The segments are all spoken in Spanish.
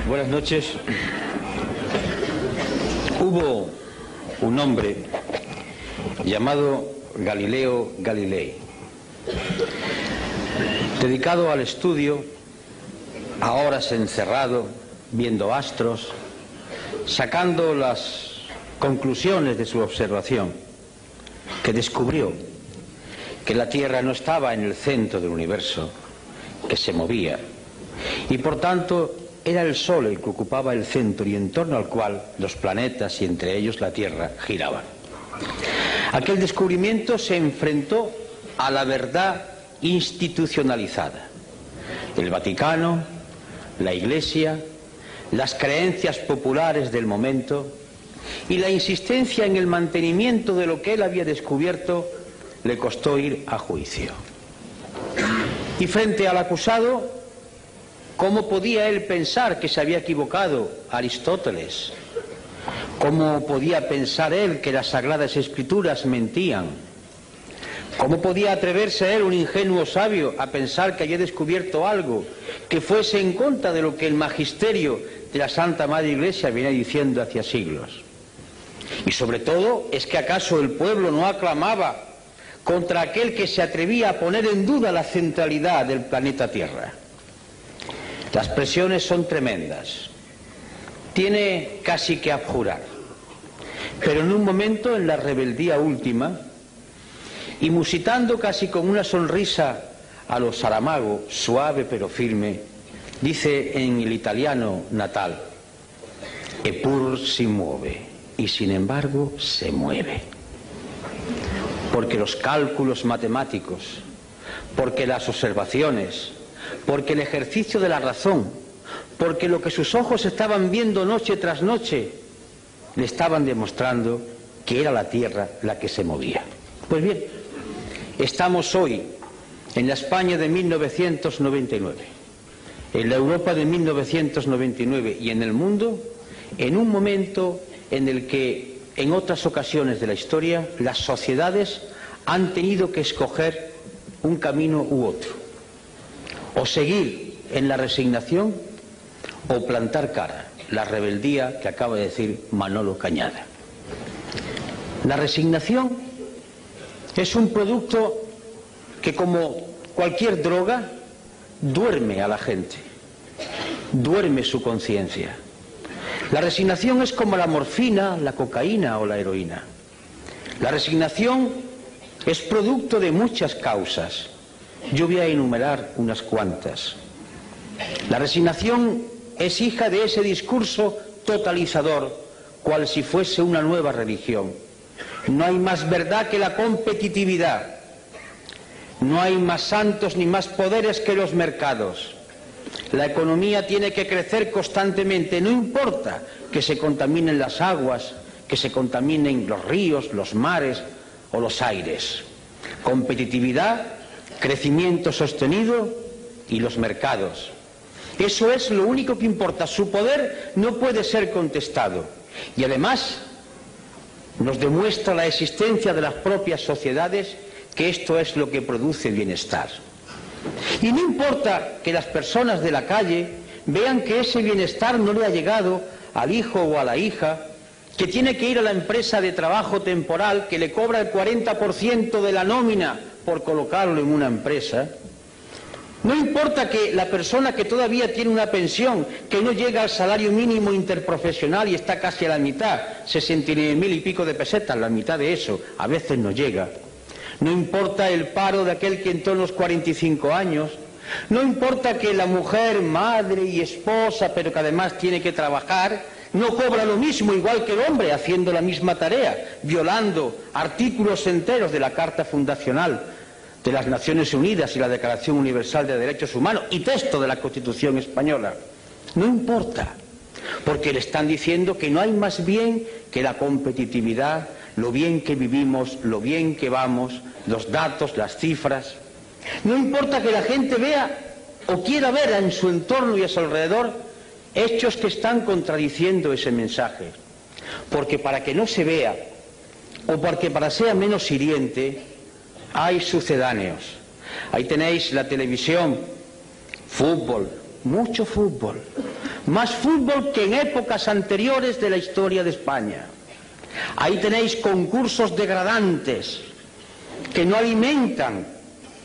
Buenas noches. Hubo un hombre llamado Galileo Galilei, dedicado al estudio, a horas encerrado, viendo astros, sacando las conclusiones de su observación, que descubrió que la Tierra no estaba en el centro del universo, que se movía, y por tanto era el Sol el que ocupaba el centro y en torno al cual los planetas y entre ellos la Tierra giraban. Aquel descubrimiento se enfrentó a la verdad institucionalizada. El Vaticano, la Iglesia, las creencias populares del momento y la insistencia en el mantenimiento de lo que él había descubierto le costó ir a juicio. Y frente al acusado, ¿cómo podía él pensar que se había equivocado Aristóteles? ¿Cómo podía pensar él que las Sagradas Escrituras mentían? ¿Cómo podía atreverse él, un ingenuo sabio, a pensar que había descubierto algo que fuese en contra de lo que el magisterio de la Santa Madre Iglesia venía diciendo hacía siglos? Y sobre todo, ¿es que acaso el pueblo no aclamaba contra aquel que se atrevía a poner en duda la centralidad del planeta Tierra? Las presiones son tremendas. Tiene casi que abjurar. Pero en un momento, en la rebeldía última, y musitando casi con una sonrisa a lo Saramago, suave pero firme, dice en el italiano natal: "Eppur si muove", y sin embargo se mueve. Porque los cálculos matemáticos, porque las observaciones, porque el ejercicio de la razón, porque lo que sus ojos estaban viendo noche tras noche, le estaban demostrando que era la Tierra la que se movía. Pues bien, estamos hoy en la España de 1999, en la Europa de 1999 y en el mundo, en un momento en el que en otras ocasiones de la historia las sociedades han tenido que escoger un camino u otro, o seguir en la resignación o plantar cara, la rebeldía que acaba de decir Manolo Cañada. La resignación es un producto que, como cualquier droga, duerme a la gente, duerme su conciencia. La resignación es como la morfina, la cocaína o la heroína. La resignación es producto de muchas causas. Yo voy a enumerar unas cuantas. La resignación es hija de ese discurso totalizador, cual si fuese una nueva religión. No hay más verdad que la competitividad. No hay más santos ni más poderes que los mercados. La economía tiene que crecer constantemente, no importa que se contaminen las aguas, que se contaminen los ríos, los mares o los aires. Competitividad, crecimiento sostenido y los mercados. Eso es lo único que importa. Su poder no puede ser contestado. Y además nos demuestra la existencia de las propias sociedades que esto es lo que produce bienestar. Y no importa que las personas de la calle vean que ese bienestar no le ha llegado al hijo o a la hija, que tiene que ir a la empresa de trabajo temporal que le cobra el 40% de la nómina por colocarlo en una empresa. No importa que la persona que todavía tiene una pensión que no llega al salario mínimo interprofesional y está casi a la mitad, 69.000 y pico de pesetas, la mitad de eso, a veces no llega. No importa el paro de aquel que entró en los 45 años. No importa que la mujer, madre y esposa, pero que además tiene que trabajar, no cobra lo mismo igual que el hombre haciendo la misma tarea, violando artículos enteros de la Carta Fundacional de las Naciones Unidas y la Declaración Universal de Derechos Humanos y texto de la Constitución Española. No importa, porque le están diciendo que no hay más bien que la competitividad, lo bien que vivimos, lo bien que vamos, los datos, las cifras. No importa que la gente vea o quiera ver en su entorno y a su alrededor hechos que están contradiciendo ese mensaje. Porque para que no se vea, o porque para sea menos hiriente, hay sucedáneos. Ahí tenéis la televisión, fútbol, mucho fútbol, más fútbol que en épocas anteriores de la historia de España. Ahí tenéis concursos degradantes que no alimentan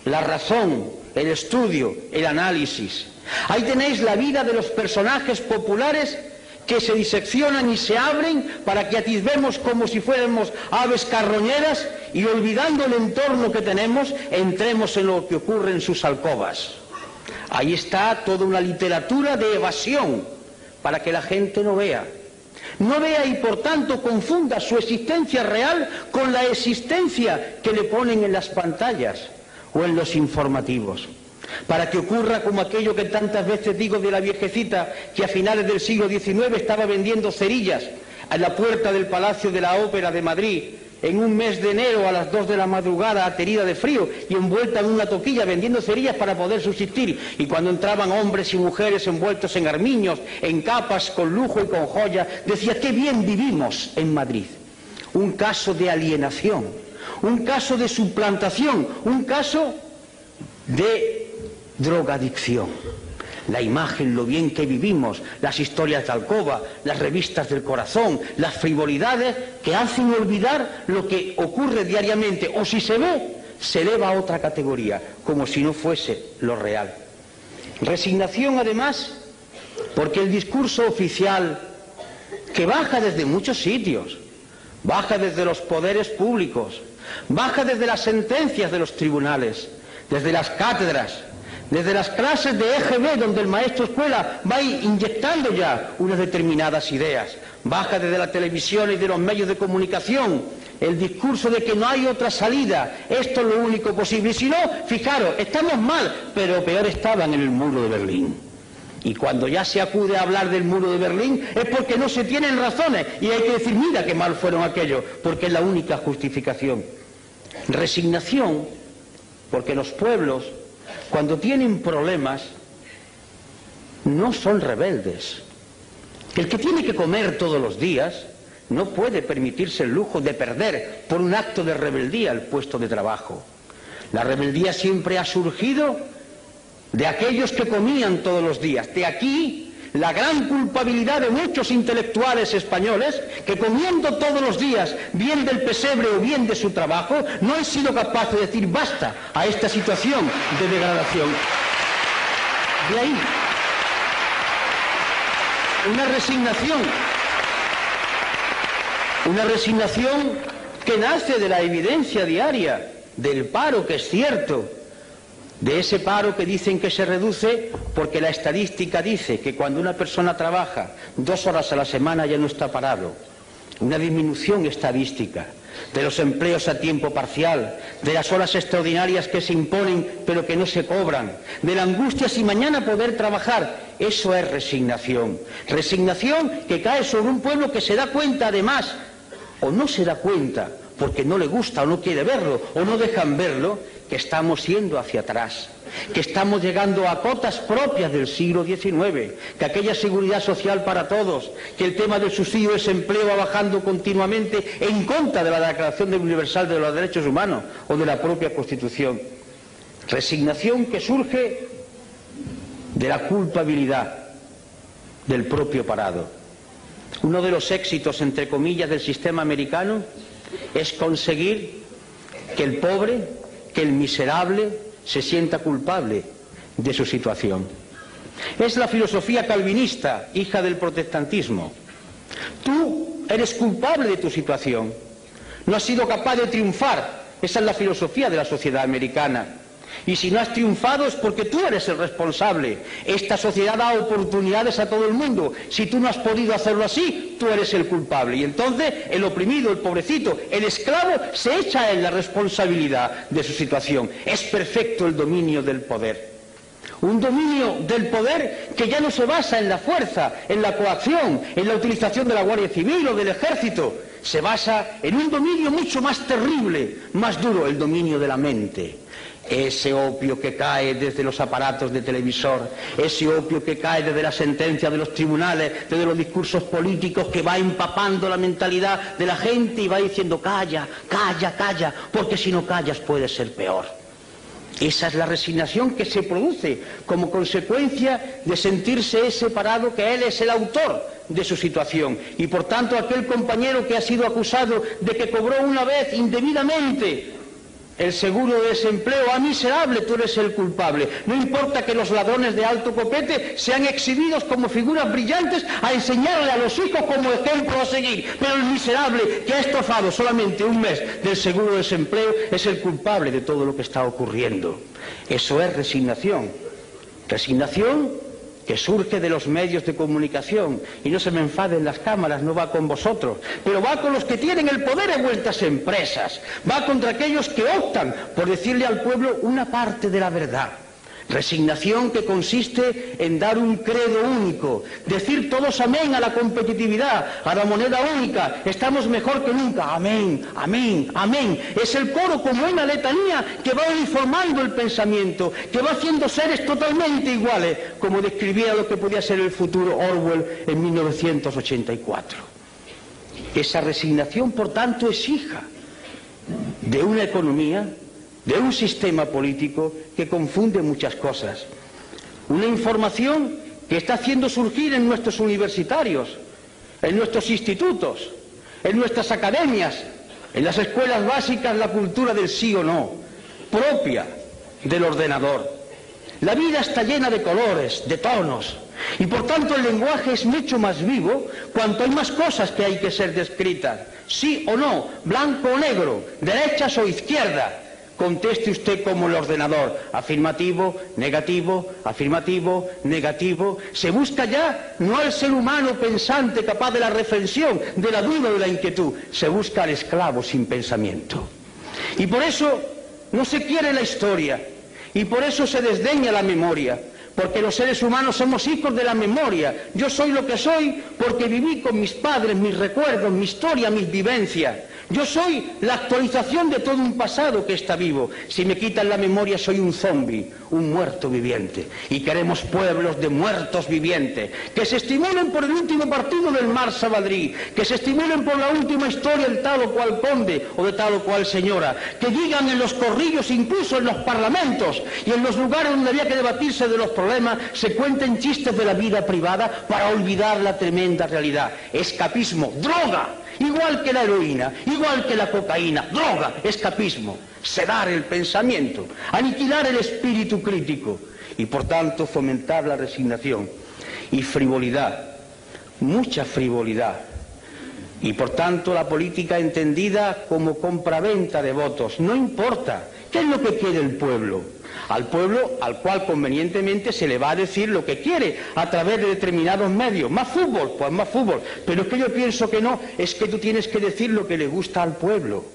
la razón, el estudio, el análisis. Ahí tenéis la vida de los personajes populares que se diseccionan y se abren para que atisbemos como si fuéramos aves carroñeras y, olvidando el entorno que tenemos, entremos en lo que ocurre en sus alcobas. Ahí está toda una literatura de evasión para que la gente no vea y por tanto confunda su existencia real con la existencia que le ponen en las pantallas o en los informativos, para que ocurra como aquello que tantas veces digo de la viejecita que a finales del siglo XIX estaba vendiendo cerillas a la puerta del Palacio de la Ópera de Madrid en un mes de enero a las 2 de la madrugada, aterida de frío y envuelta en una toquilla vendiendo cerillas para poder subsistir. Y cuando entraban hombres y mujeres envueltos en armiños, en capas, con lujo y con joyas, decía: qué bien vivimos en Madrid. Un caso de alienación, un caso de suplantación, un caso de drogadicción. La imagen, lo bien que vivimos, las historias de alcoba, las revistas del corazón, las frivolidades que hacen olvidar lo que ocurre diariamente, o si se ve, se eleva a otra categoría, como si no fuese lo real. Resignación, además, porque el discurso oficial, que baja desde muchos sitios, baja desde los poderes públicos, baja desde las sentencias de los tribunales, desde las cátedras, desde las clases de EGB, donde el maestro escuela va inyectando ya unas determinadas ideas, baja desde la televisión y de los medios de comunicación el discurso de que no hay otra salida, esto es lo único posible, y si no, fijaros, estamos mal, pero peor estaban en el muro de Berlín. Y cuando ya se acude a hablar del muro de Berlín es porque no se tienen razones y hay que decir: mira qué mal fueron aquellos, porque es la única justificación. Resignación, porque los pueblos, cuando tienen problemas, no son rebeldes. El que tiene que comer todos los días no puede permitirse el lujo de perder por un acto de rebeldía el puesto de trabajo. La rebeldía siempre ha surgido de aquellos que comían todos los días. De aquí la gran culpabilidad de muchos intelectuales españoles que, comiendo todos los días bien del pesebre o bien de su trabajo, no han sido capaces de decir basta a esta situación de degradación. De ahí una resignación que nace de la evidencia diaria del paro, que es cierto, de ese paro que dicen que se reduce porque la estadística dice que cuando una persona trabaja 2 horas a la semana ya no está parado. Una disminución estadística de los empleos a tiempo parcial, de las horas extraordinarias que se imponen pero que no se cobran, de la angustia si mañana poder trabajar. Eso es resignación. Resignación que cae sobre un pueblo que se da cuenta, además, o no se da cuenta porque no le gusta o no quiere verlo o no dejan verlo, que estamos yendo hacia atrás, que estamos llegando a cotas propias del siglo XIX, que aquella seguridad social para todos, que el tema del subsidio de desempleo va bajando continuamente en contra de la Declaración Universal de los Derechos Humanos o de la propia Constitución. Resignación que surge de la culpabilidad del propio parado. Uno de los éxitos, entre comillas, del sistema americano es conseguir que el pobre, que el miserable se sienta culpable de su situación. Es la filosofía calvinista, hija del protestantismo. Tú eres culpable de tu situación, no has sido capaz de triunfar. Esa es la filosofía de la sociedad americana. Y si no has triunfado es porque tú eres el responsable. Esta sociedad da oportunidades a todo el mundo. Si tú no has podido hacerlo así, tú eres el culpable. Y entonces el oprimido, el pobrecito, el esclavo se echa en la responsabilidad de su situación. Es perfecto el dominio del poder. Un dominio del poder que ya no se basa en la fuerza, en la coacción, en la utilización de la Guardia Civil o del Ejército. Se basa en un dominio mucho más terrible, más duro, el dominio de la mente. Ese opio que cae desde los aparatos de televisor, ese opio que cae desde la sentencia de los tribunales, desde los discursos políticos, que va empapando la mentalidad de la gente y va diciendo calla, calla, calla, porque si no callas puede ser peor. Esa es la resignación que se produce como consecuencia de sentirse separado, que él es el autor de su situación. Y por tanto aquel compañero que ha sido acusado de que cobró una vez indebidamente el seguro de desempleo, ¡ah, miserable, tú eres el culpable! No importa que los ladrones de alto copete sean exhibidos como figuras brillantes a enseñarle a los hijos como ejemplo a seguir, pero el miserable que ha estafado solamente un mes del seguro de desempleo es el culpable de todo lo que está ocurriendo. Eso es resignación. Resignación que surge de los medios de comunicación, y no se me enfaden las cámaras, no va con vosotros, pero va con los que tienen el poder en vuestras empresas, va contra aquellos que optan por decirle al pueblo una parte de la verdad. Resignación que consiste en dar un credo único, decir todos amén a la competitividad, a la moneda única, estamos mejor que nunca, amén, amén, amén. Es el coro como una letanía que va uniformando el pensamiento, que va haciendo seres totalmente iguales, como describía lo que podía ser el futuro Orwell en 1984. Esa resignación, por tanto, es hija de una economía, de un sistema político que confunde muchas cosas. Una información que está haciendo surgir en nuestros universitarios, en nuestros institutos, en nuestras academias, en las escuelas básicas, la cultura del sí o no, propia del ordenador. La vida está llena de colores, de tonos, y por tanto el lenguaje es mucho más vivo cuanto hay más cosas que hay que ser descritas. Sí o no, blanco o negro, derechas o izquierdas. Conteste usted como el ordenador, afirmativo, negativo, afirmativo, negativo. Se busca ya no al ser humano pensante capaz de la reflexión, de la duda, de la inquietud. Se busca al esclavo sin pensamiento. Y por eso no se quiere la historia, y por eso se desdeña la memoria, porque los seres humanos somos hijos de la memoria. Yo soy lo que soy porque viví con mis padres, mis recuerdos, mi historia, mis vivencias. Yo soy la actualización de todo un pasado que está vivo. Si me quitan la memoria soy un zombi, un muerto viviente. Y queremos pueblos de muertos vivientes, que se estimulen por el último partido del Barça Madrid, que se estimulen por la última historia del tal o cual conde o de tal o cual señora, que digan en los corrillos, incluso en los parlamentos y en los lugares donde había que debatirse de los problemas, se cuenten chistes de la vida privada para olvidar la tremenda realidad. Escapismo, droga. Igual que la heroína, igual que la cocaína, droga, escapismo, sedar el pensamiento, aniquilar el espíritu crítico y por tanto fomentar la resignación y frivolidad, mucha frivolidad. Y por tanto la política entendida como compraventa de votos. No importa, ¿qué es lo que quiere el pueblo? Al pueblo al cual convenientemente se le va a decir lo que quiere a través de determinados medios. Más fútbol, pues más fútbol. Pero es que yo pienso que no, es que tú tienes que decir lo que le gusta al pueblo,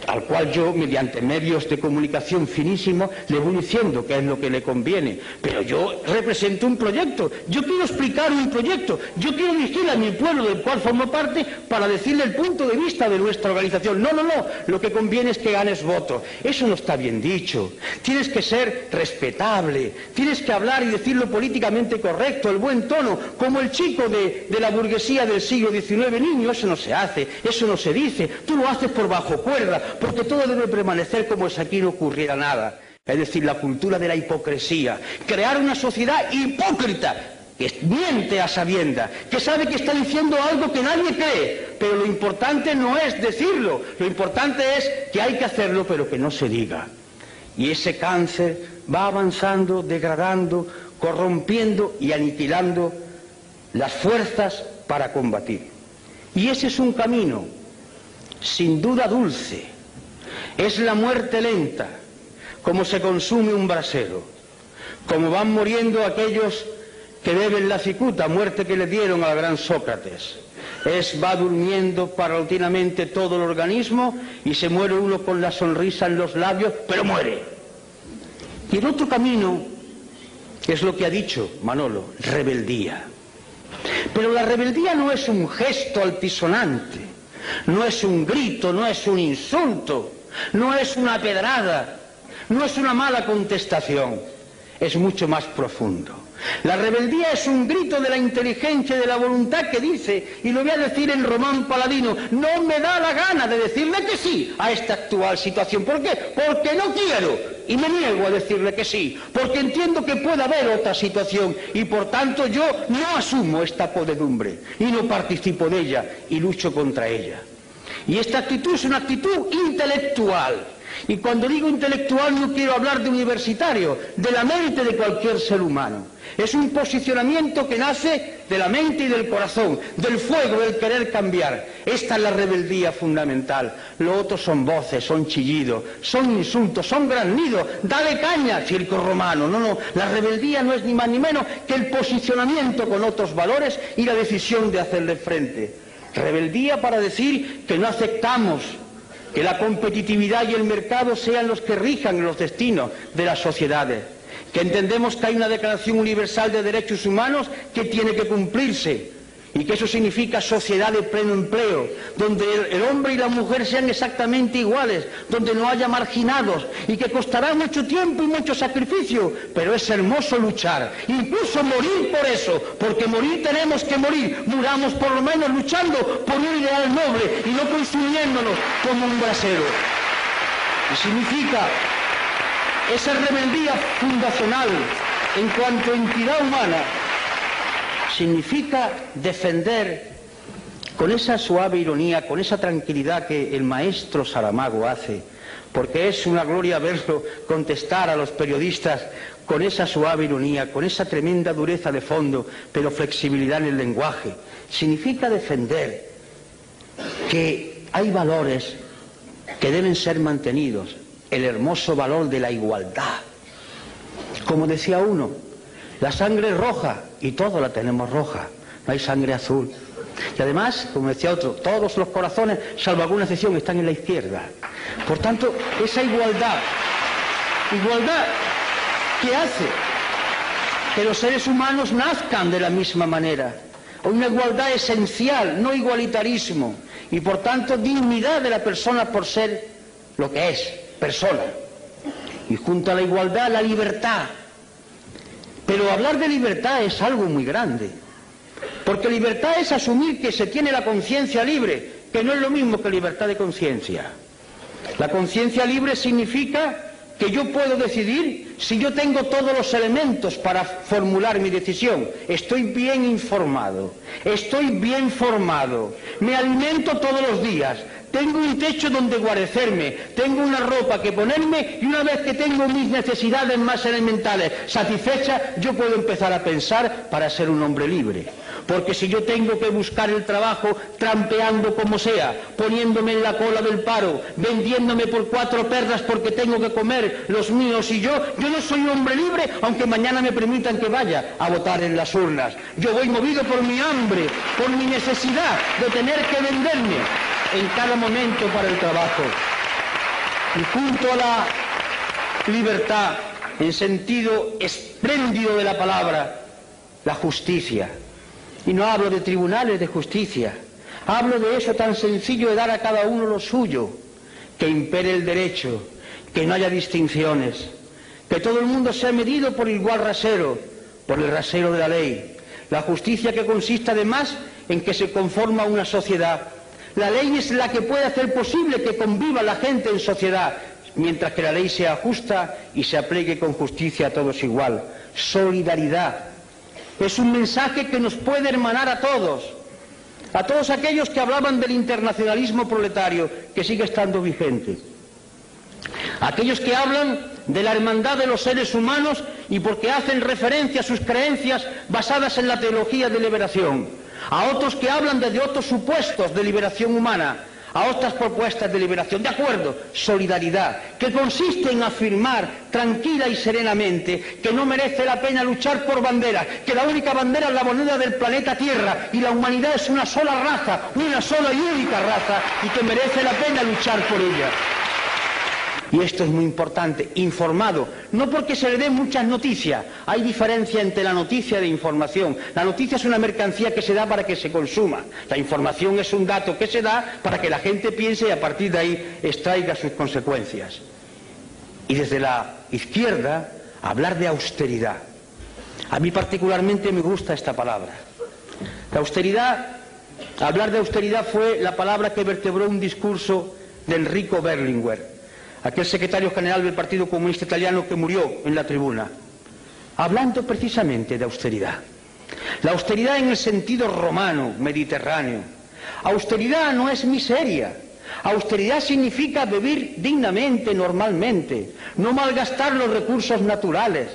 al cual yo, mediante medios de comunicación finísimos, le voy diciendo qué es lo que le conviene. Pero yo represento un proyecto, yo quiero explicar un proyecto, yo quiero dirigir a mi pueblo del cual formo parte para decirle el punto de vista de nuestra organización. No, no, no, lo que conviene es que ganes votos. Eso no está bien dicho. Tienes que ser respetable, tienes que hablar y decirlo políticamente correcto, el buen tono, como el chico de la burguesía del siglo XIX. Niño, eso no se hace, eso no se dice, tú lo haces por bajo cuerda, porque todo debe permanecer como si aquí no ocurriera nada. Es decir, la cultura de la hipocresía, crear una sociedad hipócrita, que miente a sabiendas, que sabe que está diciendo algo que nadie cree, pero lo importante no es decirlo, lo importante es que hay que hacerlo, pero que no se diga. Y ese cáncer va avanzando, degradando, corrompiendo y aniquilando las fuerzas para combatir. Y ese es un camino, sin duda dulce, es la muerte lenta, como se consume un brasero, como van muriendo aquellos que beben la cicuta, muerte que le dieron al gran Sócrates. Va durmiendo paulatinamente todo el organismo y se muere uno con la sonrisa en los labios, pero muere. Y el otro camino es lo que ha dicho Manolo, rebeldía. Pero la rebeldía no es un gesto altisonante, no es un grito, no es un insulto, no es una pedrada, no es una mala contestación. es mucho más profundo. La rebeldía es un grito de la inteligencia y de la voluntad que dice, y lo voy a decir en Román Paladino, no me da la gana de decirle que sí a esta actual situación. ¿Por qué? Porque no quiero y me niego a decirle que sí, porque entiendo que puede haber otra situación y por tanto yo no asumo esta podredumbre y no participo de ella y lucho contra ella. Y esta actitud es una actitud intelectual. Y cuando digo intelectual no quiero hablar de universitario, de la mente de cualquier ser humano. Es un posicionamiento que nace de la mente y del corazón, del fuego, del querer cambiar. Esta es la rebeldía fundamental. Lo otro son voces, son chillidos, son insultos, son graznidos. Dale caña, circo romano. No, la rebeldía no es ni más ni menos que el posicionamiento con otros valores y la decisión de hacerle frente. Rebeldía para decir que no aceptamos que la competitividad y el mercado sean los que rijan los destinos de las sociedades, que entendemos que hay una Declaración Universal de Derechos Humanos que tiene que cumplirse y que eso significa sociedad de pleno empleo, donde el hombre y la mujer sean exactamente iguales, donde no haya marginados y que costará mucho tiempo y mucho sacrificio, pero es hermoso luchar, incluso morir por eso, porque morir tenemos que morir, muramos por lo menos luchando por un ideal noble y no consumiéndonos como un brasero. Y significa esa rebeldía fundacional en cuanto a entidad humana, significa defender con esa suave ironía, con esa tranquilidad que el maestro Saramago hace, porque es una gloria verlo contestar a los periodistas con esa suave ironía, con esa tremenda dureza de fondo, pero flexibilidad en el lenguaje. Significa defender que hay valores que deben ser mantenidos, el hermoso valor de la igualdad. Como decía uno, la sangre es roja y todos la tenemos roja, no hay sangre azul. Y además, como decía otro, todos los corazones, salvo alguna excepción, están en la izquierda. Por tanto, esa igualdad que hace que los seres humanos nazcan de la misma manera. Una igualdad esencial, no igualitarismo. Y por tanto, dignidad de la persona por ser lo que es, persona. Y junto a la igualdad, la libertad. Pero hablar de libertad es algo muy grande, porque libertad es asumir que se tiene la conciencia libre, que no es lo mismo que libertad de conciencia. La conciencia libre significa que yo puedo decidir si yo tengo todos los elementos para formular mi decisión. Estoy bien informado, estoy bien formado, me alimento todos los días, tengo un techo donde guarecerme, tengo una ropa que ponerme y una vez que tengo mis necesidades más elementales satisfechas, yo puedo empezar a pensar para ser un hombre libre. Porque si yo tengo que buscar el trabajo trampeando como sea, poniéndome en la cola del paro, vendiéndome por 4 perras porque tengo que comer los míos y yo no soy un hombre libre, aunque mañana me permitan que vaya a votar en las urnas. Yo voy movido por mi hambre, por mi necesidad de tener que venderme en cada momento para el trabajo. Y junto a la libertad, en sentido espléndido de la palabra, la justicia. Y no hablo de tribunales de justicia, hablo de eso tan sencillo de dar a cada uno lo suyo, que impere el derecho, que no haya distinciones, que todo el mundo sea medido por igual rasero, por el rasero de la ley. La justicia que consiste además en que se conforma una sociedad. La ley es la que puede hacer posible que conviva la gente en sociedad, mientras que la ley sea justa y se aplique con justicia a todos igual. Solidaridad. Es un mensaje que nos puede hermanar a todos aquellos que hablaban del internacionalismo proletario, que sigue estando vigente, aquellos que hablan de la hermandad de los seres humanos y porque hacen referencia a sus creencias basadas en la teología de liberación, a otros que hablan desde otros supuestos de liberación humana, a otras propuestas de liberación. De acuerdo, solidaridad, que consiste en afirmar tranquila y serenamente que no merece la pena luchar por banderas, que la única bandera es la moneda del planeta Tierra y la humanidad es una sola raza, una sola y única raza, y que merece la pena luchar por ella. Y esto es muy importante, informado, no porque se le den muchas noticias, hay diferencia entre la noticia y la información. La noticia es una mercancía que se da para que se consuma, la información es un dato que se da para que la gente piense y a partir de ahí extraiga sus consecuencias. Y desde la izquierda hablar de austeridad. A mí particularmente me gusta esta palabra. La austeridad, hablar de austeridad fue la palabra que vertebró un discurso de Enrico Berlinguer, aquel secretario general del Partido Comunista Italiano que murió en la tribuna, hablando precisamente de austeridad. La austeridad en el sentido romano, mediterráneo. Austeridad no es miseria. Austeridad significa vivir dignamente, normalmente, no malgastar los recursos naturales,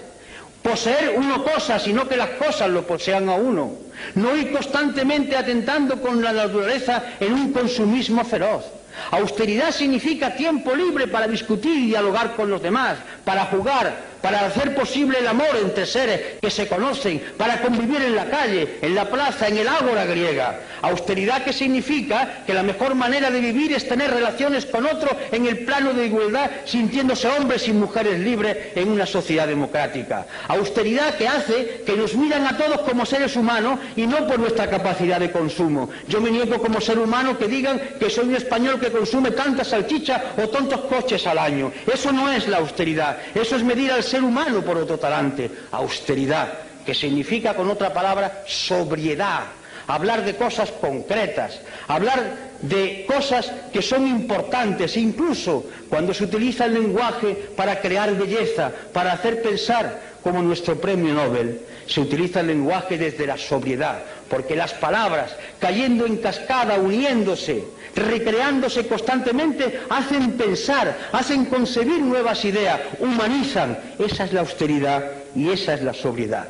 poseer uno cosas, sino que las cosas lo posean a uno, no ir constantemente atentando con la naturaleza en un consumismo feroz. Austeridad significa tiempo libre para discutir y dialogar con los demás, para jugar, para hacer posible el amor entre seres que se conocen, para convivir en la calle, en la plaza, en el ágora griega. Austeridad que significa que la mejor manera de vivir es tener relaciones con otro en el plano de igualdad, sintiéndose hombres y mujeres libres en una sociedad democrática. Austeridad que hace que nos miran a todos como seres humanos y no por nuestra capacidad de consumo. Yo me niego como ser humano que digan que soy un español que consume tantas salchichas o tantos coches al año. Eso no es la austeridad, eso es medir al ser humano por otro talante. Austeridad, que significa con otra palabra sobriedad, hablar de cosas concretas, hablar de cosas que son importantes, incluso cuando se utiliza el lenguaje para crear belleza, para hacer pensar, como nuestro premio Nobel, se utiliza el lenguaje desde la sobriedad, porque las palabras, cayendo en cascada, uniéndose, recreándose constantemente, hacen pensar, hacen concebir nuevas ideas, humanizan. Esa es la austeridad y esa es la sobriedad.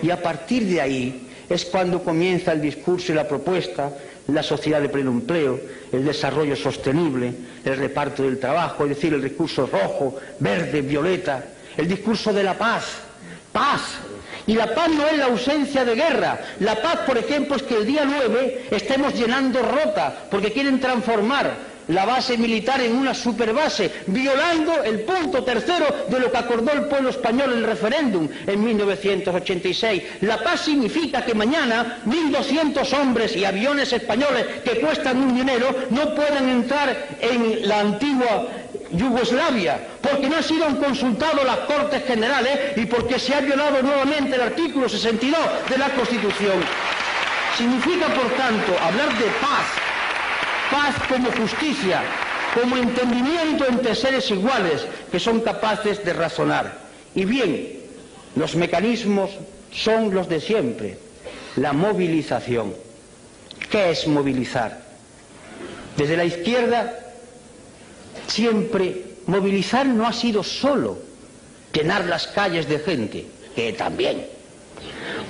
Y a partir de ahí es cuando comienza el discurso y la propuesta, la sociedad de pleno empleo, el desarrollo sostenible, el reparto del trabajo, es decir, el discurso rojo, verde, violeta, el discurso de la paz. Paz. Y la paz no es la ausencia de guerra. La paz, por ejemplo, es que el día 9 estemos llenando Rota, porque quieren transformar la base militar en una superbase, violando el punto tercero de lo que acordó el pueblo español en el referéndum en 1986. La paz significa que mañana 1.200 hombres y aviones españoles que cuestan un dinero no puedan entrar en la antigua Yugoslavia, porque no han sido consultados las Cortes Generales y porque se ha violado nuevamente el artículo 62 de la Constitución. Significa, por tanto, hablar de paz, paz como justicia, como entendimiento entre seres iguales que son capaces de razonar. Y bien, los mecanismos son los de siempre. La movilización. ¿Qué es movilizar? Desde la izquierda, siempre movilizar no ha sido solo llenar las calles de gente, que también.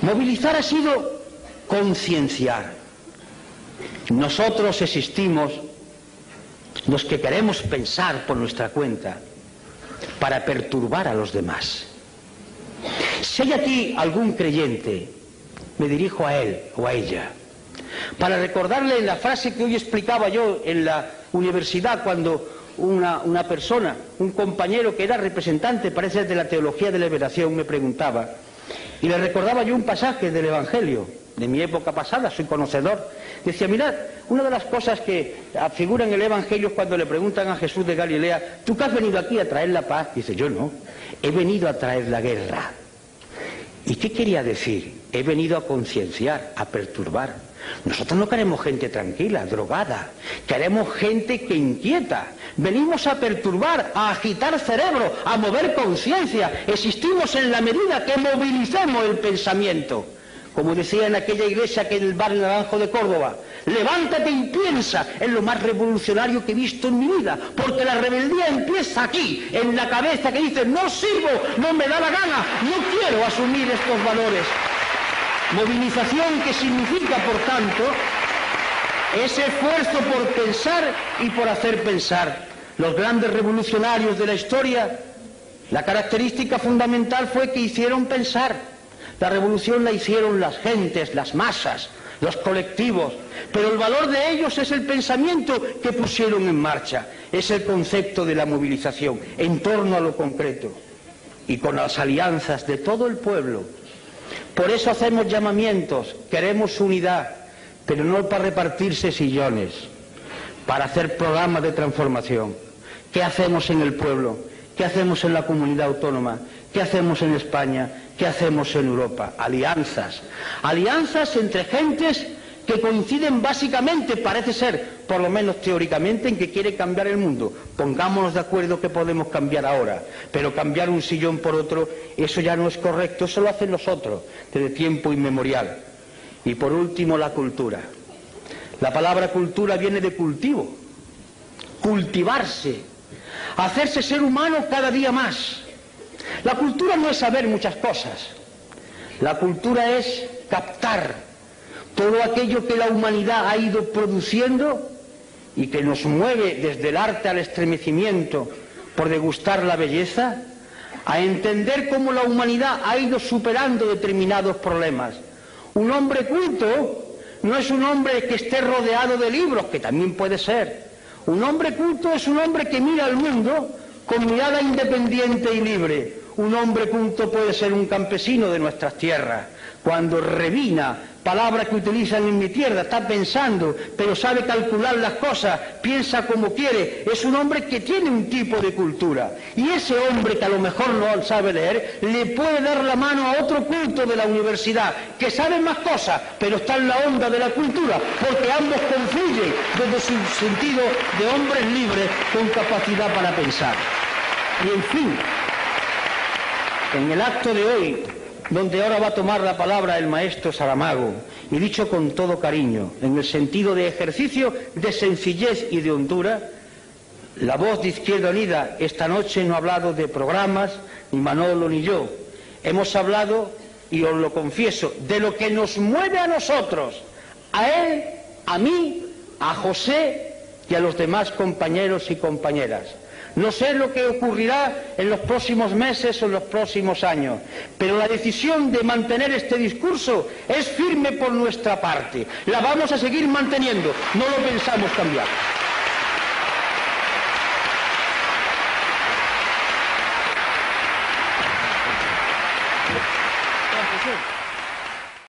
Movilizar ha sido concienciar. Nosotros existimos, los que queremos pensar por nuestra cuenta, para perturbar a los demás. Si hay aquí algún creyente, me dirijo a él o a ella, para recordarle la frase que hoy explicaba yo en la universidad cuando una persona, un compañero que era representante, parece, de la teología de la liberación, me preguntaba, y le recordaba yo un pasaje del Evangelio, de mi época pasada, soy conocedor. Decía, mirad, una de las cosas que figura en el Evangelio es cuando le preguntan a Jesús de Galilea, ¿tú que has venido aquí a traer la paz? Dice, yo no, he venido a traer la guerra. ¿Y qué quería decir? He venido a concienciar, a perturbar. Nosotros no queremos gente tranquila, drogada, queremos gente que inquieta. Venimos a perturbar, a agitar cerebro, a mover conciencia. Existimos en la medida que movilicemos el pensamiento. Como decía en aquella iglesia que en el barrio Naranjo de Córdoba, levántate y piensa, es lo más revolucionario que he visto en mi vida, porque la rebeldía empieza aquí, en la cabeza que dice, no sirvo, no me da la gana, no quiero asumir estos valores. Movilización que significa, por tanto, ese esfuerzo por pensar y por hacer pensar. Los grandes revolucionarios de la historia, la característica fundamental fue que hicieron pensar. La revolución la hicieron las gentes, las masas, los colectivos, pero el valor de ellos es el pensamiento que pusieron en marcha, es el concepto de la movilización en torno a lo concreto y con las alianzas de todo el pueblo. Por eso hacemos llamamientos, queremos unidad, pero no para repartirse sillones, para hacer programas de transformación. ¿Qué hacemos en el pueblo? ¿Qué hacemos en la comunidad autónoma? ¿Qué hacemos en España? ¿Qué hacemos en Europa? Alianzas. Alianzas entre gentes que coinciden básicamente, parece ser, por lo menos teóricamente, en que quiere cambiar el mundo. Pongámonos de acuerdo que podemos cambiar ahora, pero cambiar un sillón por otro, eso ya no es correcto, eso lo hacen los otros, desde tiempo inmemorial. Y por último, la cultura. La palabra cultura viene de cultivo, cultivarse, hacerse ser humano cada día más. La cultura no es saber muchas cosas, la cultura es captar todo aquello que la humanidad ha ido produciendo y que nos mueve desde el arte al estremecimiento por degustar la belleza, a entender cómo la humanidad ha ido superando determinados problemas. Un hombre culto no es un hombre que esté rodeado de libros, que también puede ser. Un hombre culto es un hombre que mira al mundo con mirada independiente y libre. Un hombre culto puede ser un campesino de nuestras tierras. Cuando revina, palabra que utilizan en mi tierra, está pensando, pero sabe calcular las cosas, piensa como quiere, es un hombre que tiene un tipo de cultura. Y ese hombre que a lo mejor no sabe leer, le puede dar la mano a otro culto de la universidad, que sabe más cosas, pero está en la onda de la cultura, porque ambos confluyen desde su sentido de hombres libres con capacidad para pensar. Y en fin, en el acto de hoy, donde ahora va a tomar la palabra el maestro Saramago, y dicho con todo cariño, en el sentido de ejercicio de sencillez y de hondura, la voz de Izquierda Unida esta noche no ha hablado de programas, ni Manolo ni yo. Hemos hablado, y os lo confieso, de lo que nos mueve a nosotros, a él, a mí, a José y a los demás compañeros y compañeras. No sé lo que ocurrirá en los próximos meses o en los próximos años, pero la decisión de mantener este discurso es firme por nuestra parte. La vamos a seguir manteniendo, no lo pensamos cambiar. Gracias.